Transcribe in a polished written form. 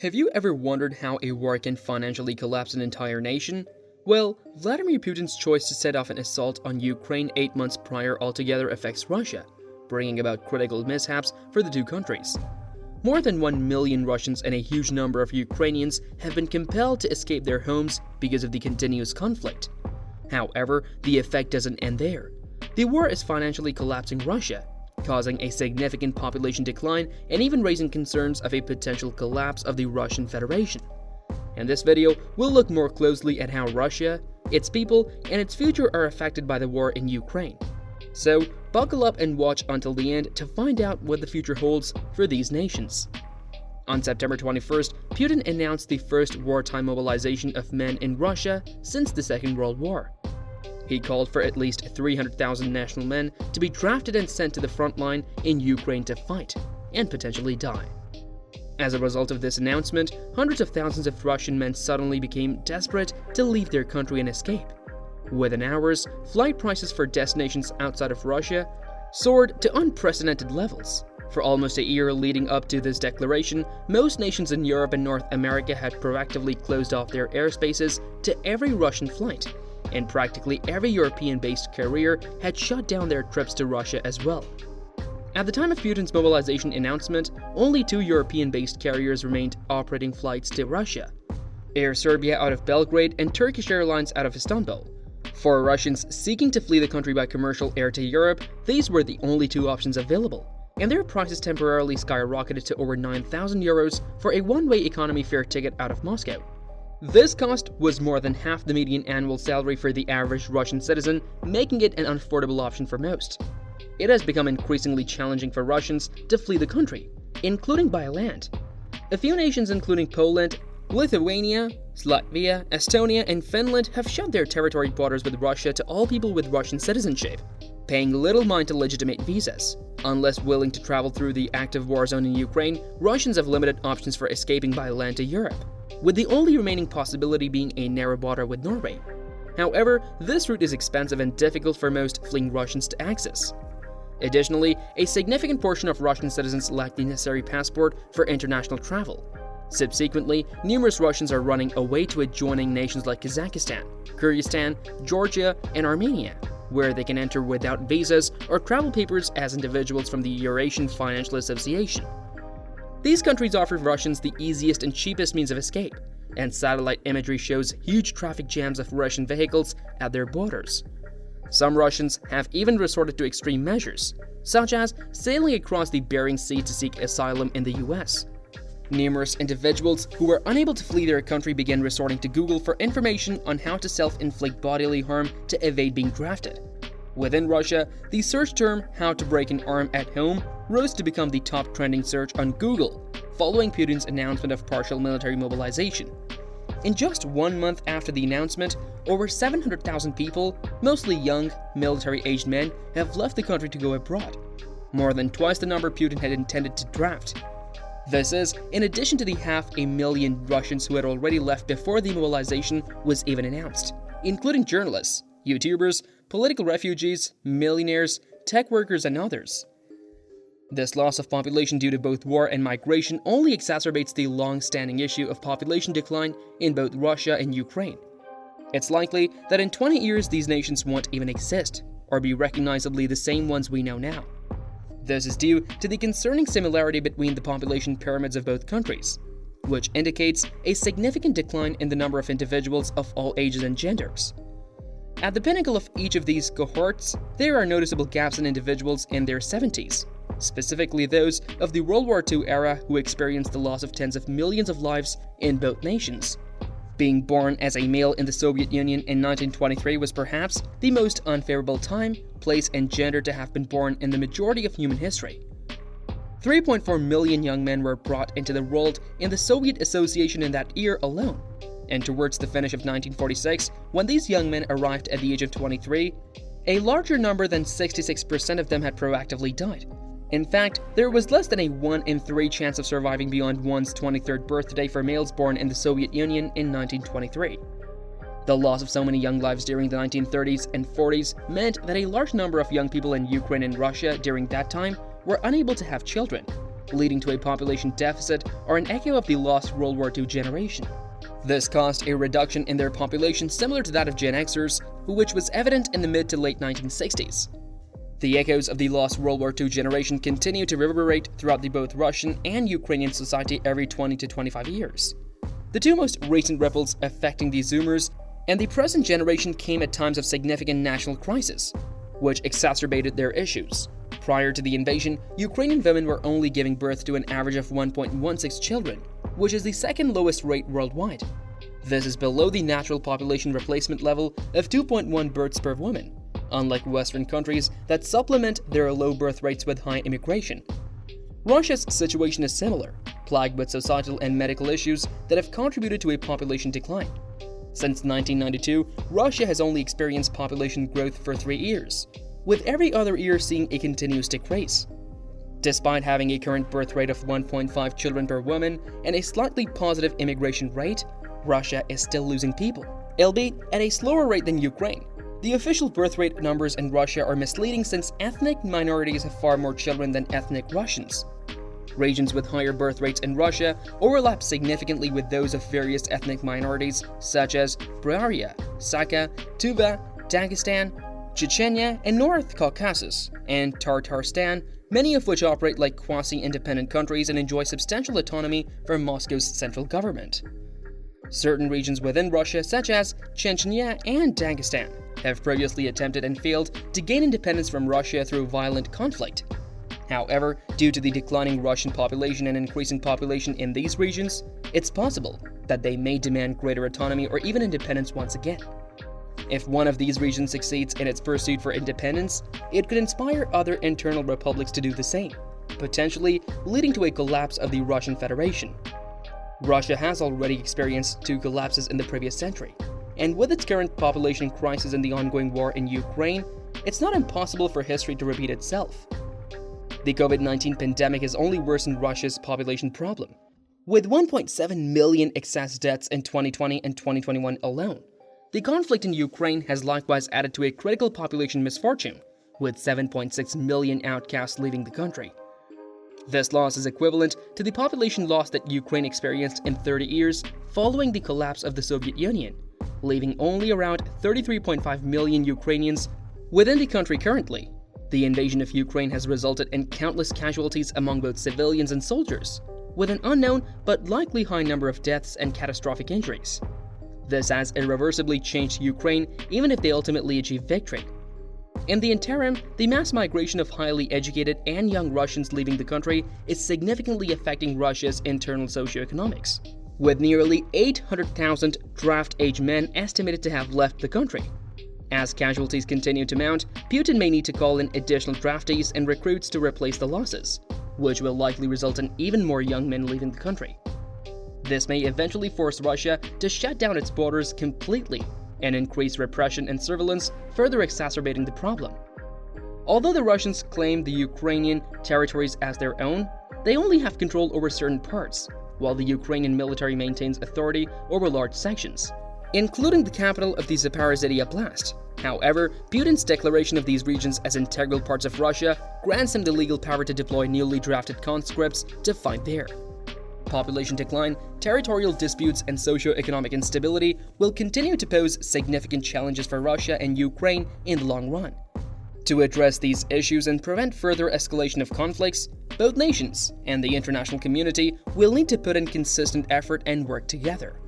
Have you ever wondered how a war can financially collapse an entire nation? Well, Vladimir Putin's choice to set off an assault on Ukraine 8 months prior altogether affects Russia, bringing about critical mishaps for the two countries. More than 1 million Russians and a huge number of Ukrainians have been compelled to escape their homes because of the continuous conflict. However, the effect doesn't end there. The war is financially collapsing Russia, causing a significant population decline and even raising concerns of a potential collapse of the Russian Federation. In this video, we'll look more closely at how Russia, its people, and its future are affected by the war in Ukraine. So, buckle up and watch until the end to find out what the future holds for these nations. On September 21st, Putin announced the first wartime mobilization of men in Russia since the Second World War. He called for at least 300,000 national men to be drafted and sent to the front line in Ukraine to fight, and potentially die. As a result of this announcement, hundreds of thousands of Russian men suddenly became desperate to leave their country and escape. Within hours, flight prices for destinations outside of Russia soared to unprecedented levels. For almost a year leading up to this declaration, most nations in Europe and North America had proactively closed off their airspaces to every Russian flight, and practically every European-based carrier had shut down their trips to Russia as well. At the time of Putin's mobilization announcement, only 2 European-based carriers remained operating flights to Russia: Air Serbia out of Belgrade and Turkish Airlines out of Istanbul. For Russians seeking to flee the country by commercial air to Europe, these were the only 2 options available, and their prices temporarily skyrocketed to over 9,000 euros for a one-way economy fare ticket out of Moscow. This cost was more than half the median annual salary for the average Russian citizen, making it an unaffordable option for most. It has become increasingly challenging for Russians to flee the country, including by land. A few nations including Poland, Lithuania, Latvia, Estonia, and Finland have shut their territory borders with Russia to all people with Russian citizenship, paying little mind to legitimate visas. Unless willing to travel through the active war zone in Ukraine, Russians have limited options for escaping by land to Europe, with the only remaining possibility being a narrow border with Norway. However, this route is expensive and difficult for most fleeing Russians to access. Additionally, a significant portion of Russian citizens lack the necessary passport for international travel. Subsequently, numerous Russians are running away to adjoining nations like Kazakhstan, Kyrgyzstan, Georgia, and Armenia, where they can enter without visas or travel papers as individuals from the Eurasian Financial Association. These countries offer Russians the easiest and cheapest means of escape, and satellite imagery shows huge traffic jams of Russian vehicles at their borders. Some Russians have even resorted to extreme measures, such as sailing across the Bering Sea to seek asylum in the US. Numerous individuals who were unable to flee their country began resorting to Google for information on how to self-inflict bodily harm to evade being drafted. Within Russia, the search term "how to break an arm at home" rose to become the top trending search on Google, following Putin's announcement of partial military mobilization. In just 1 month after the announcement, over 700,000 people, mostly young, military-aged men, have left the country to go abroad, more than twice the number Putin had intended to draft. This is in addition to the 500,000 Russians who had already left before the mobilization was even announced, including journalists, YouTubers, political refugees, millionaires, tech workers, and others. This loss of population due to both war and migration only exacerbates the long-standing issue of population decline in both Russia and Ukraine. It's likely that in 20 years these nations won't even exist, or be recognizably the same ones we know now. This is due to the concerning similarity between the population pyramids of both countries, which indicates a significant decline in the number of individuals of all ages and genders. At the pinnacle of each of these cohorts, there are noticeable gaps in individuals in their 70s, specifically those of the World War II era who experienced the loss of tens of millions of lives in both nations. Being born as a male in the Soviet Union in 1923 was perhaps the most unfavorable time, place, and gender to have been born in the majority of human history. 3.4 million young men were brought into the world in the Soviet Association in that year alone. And towards the finish of 1946, when these young men arrived at the age of 23, a larger number than 66% of them had proactively died. In fact, there was less than a 1 in 3 chance of surviving beyond one's 23rd birthday for males born in the Soviet Union in 1923. The loss of so many young lives during the 1930s and 40s meant that a large number of young people in Ukraine and Russia during that time were unable to have children, leading to a population deficit, are an echo of the lost World War II generation. This caused a reduction in their population similar to that of Gen Xers, which was evident in the mid to late 1960s. The echoes of the lost World War II generation continue to reverberate throughout both Russian and Ukrainian society every 20 to 25 years. The two most recent ripples affecting the Zoomers and the present generation came at times of significant national crisis, which exacerbated their issues. Prior to the invasion, Ukrainian women were only giving birth to an average of 1.16 children, which is the second lowest rate worldwide. This is below the natural population replacement level of 2.1 births per woman, unlike Western countries that supplement their low birth rates with high immigration. Russia's situation is similar, plagued with societal and medical issues that have contributed to a population decline. Since 1992, Russia has only experienced population growth for 3 years, with every other year seeing a continuous decrease. Despite having a current birth rate of 1.5 children per woman and a slightly positive immigration rate, Russia is still losing people, albeit at a slower rate than Ukraine. The official birth rate numbers in Russia are misleading since ethnic minorities have far more children than ethnic Russians. Regions with higher birth rates in Russia overlap significantly with those of various ethnic minorities such as Buryatia, Sakha, Tuva, Dagestan, Chechnya, and North Caucasus, and Tatarstan, many of which operate like quasi-independent countries and enjoy substantial autonomy from Moscow's central government. Certain regions within Russia, such as Chechnya and Dagestan, have previously attempted and failed to gain independence from Russia through violent conflict. However, due to the declining Russian population and increasing population in these regions, it's possible that they may demand greater autonomy or even independence once again. If one of these regions succeeds in its pursuit for independence, it could inspire other internal republics to do the same, potentially leading to a collapse of the Russian Federation. Russia has already experienced 2 collapses in the previous century, and with its current population crisis and the ongoing war in Ukraine, it's not impossible for history to repeat itself. The COVID-19 pandemic has only worsened Russia's population problem, with 1.7 million excess deaths in 2020 and 2021 alone. The conflict in Ukraine has likewise added to a critical population misfortune, with 7.6 million outcasts leaving the country. This loss is equivalent to the population loss that Ukraine experienced in 30 years following the collapse of the Soviet Union, leaving only around 33.5 million Ukrainians within the country currently. The invasion of Ukraine has resulted in countless casualties among both civilians and soldiers, with an unknown but likely high number of deaths and catastrophic injuries. This has irreversibly changed Ukraine even if they ultimately achieve victory. In the interim, the mass migration of highly educated and young Russians leaving the country is significantly affecting Russia's internal socioeconomics, with nearly 800,000 draft-age men estimated to have left the country. As casualties continue to mount, Putin may need to call in additional draftees and recruits to replace the losses, which will likely result in even more young men leaving the country. This may eventually force Russia to shut down its borders completely and increase repression and surveillance, further exacerbating the problem. Although the Russians claim the Ukrainian territories as their own, they only have control over certain parts, while the Ukrainian military maintains authority over large sections, including the capital of the Zaporizhzhia Oblast. However, Putin's declaration of these regions as integral parts of Russia grants him the legal power to deploy newly drafted conscripts to fight there. Population decline, territorial disputes, and socio-economic instability will continue to pose significant challenges for Russia and Ukraine in the long run. To address these issues and prevent further escalation of conflicts, both nations and the international community will need to put in consistent effort and work together.